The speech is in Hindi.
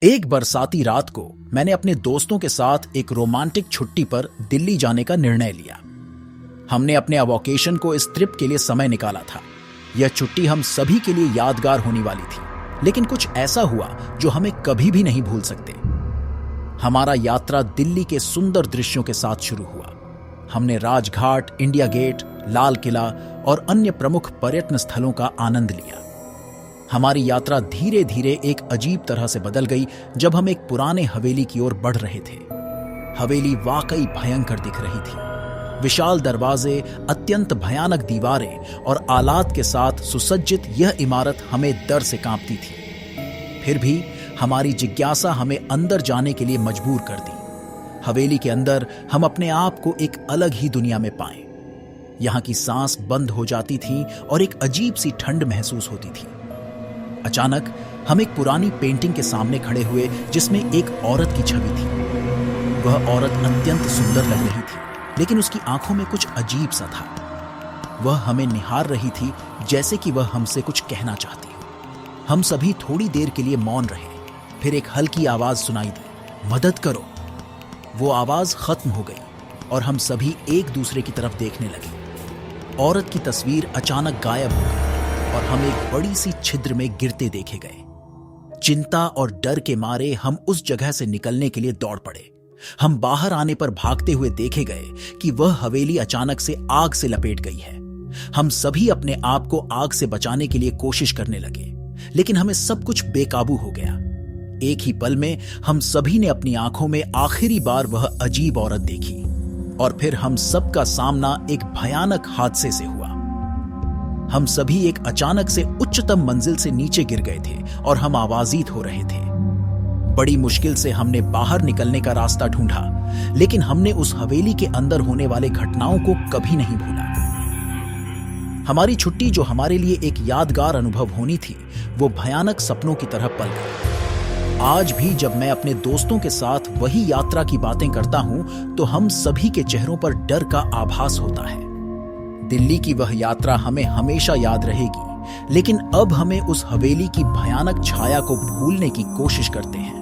एक बरसाती रात को मैंने अपने दोस्तों के साथ एक रोमांटिक छुट्टी पर दिल्ली जाने का निर्णय लिया। हमने अपने वोकेशन को इस ट्रिप के लिए समय निकाला था। यह छुट्टी हम सभी के लिए यादगार होने वाली थी, लेकिन कुछ ऐसा हुआ जो हमें कभी भी नहीं भूल सकते। हमारा यात्रा दिल्ली के सुंदर दृश्यों के साथ शुरू हुआ। हमने राजघाट, इंडिया गेट, लाल किला और अन्य प्रमुख पर्यटन स्थलों का आनंद लिया। हमारी यात्रा धीरे धीरे एक अजीब तरह से बदल गई जब हम एक पुराने हवेली की ओर बढ़ रहे थे। हवेली वाकई भयंकर दिख रही थी। विशाल दरवाजे, अत्यंत भयानक दीवारें और आलात के साथ सुसज्जित यह इमारत हमें डर से कांपती थी। फिर भी हमारी जिज्ञासा हमें अंदर जाने के लिए मजबूर कर दी। हवेली के अंदर हम अपने आप को एक अलग ही दुनिया में पाए। यहाँ की सांस बंद हो जाती थी और एक अजीब सी ठंड महसूस होती थी। अचानक हम एक पुरानी पेंटिंग के सामने खड़े हुए जिसमें एक औरत की छवि थी। वह औरत अत्यंत सुंदर लग रही थी, लेकिन उसकी आंखों में कुछ अजीब सा था। वह हमें निहार रही थी जैसे कि वह हमसे कुछ कहना चाहती हो। हम सभी थोड़ी देर के लिए मौन रहे। फिर एक हल्की आवाज सुनाई दी, मदद करो। वो आवाज खत्म हो गई और हम सभी एक दूसरे की तरफ देखने लगे। औरत की तस्वीर अचानक गायब हो गई और हम एक बड़ी सी छिद्र में गिरते देखे गए। चिंता और डर के मारे हम उस जगह से निकलने के लिए दौड़ पड़े। हम बाहर आने पर भागते हुए देखे गए कि वह हवेली अचानक से आग से लपेट गई है। हम सभी अपने आप को आग से बचाने के लिए कोशिश करने लगे, लेकिन हमें सब कुछ बेकाबू हो गया। एक ही पल में हम सभी ने अपनी आंखों में आखिरी बार वह अजीब औरत देखी और फिर हम सबका सामना एक भयानक हादसे से हुआ। हम सभी एक अचानक से उच्चतम मंजिल से नीचे गिर गए थे और हम आवाज़ीत हो रहे थे। बड़ी मुश्किल से हमने बाहर निकलने का रास्ता ढूंढा, लेकिन हमने उस हवेली के अंदर होने वाले घटनाओं को कभी नहीं भूला। हमारी छुट्टी, जो हमारे लिए एक यादगार अनुभव होनी थी, वो भयानक सपनों की तरह पल गई। आज भी जब मैं अपने दोस्तों के साथ वही यात्रा की बातें करता हूं, तो हम सभी के चेहरों पर डर का आभास होता है। दिल्ली की वह यात्रा हमें हमेशा याद रहेगी, लेकिन अब हमें उस हवेली की भयानक छाया को भूलने की कोशिश करते हैं।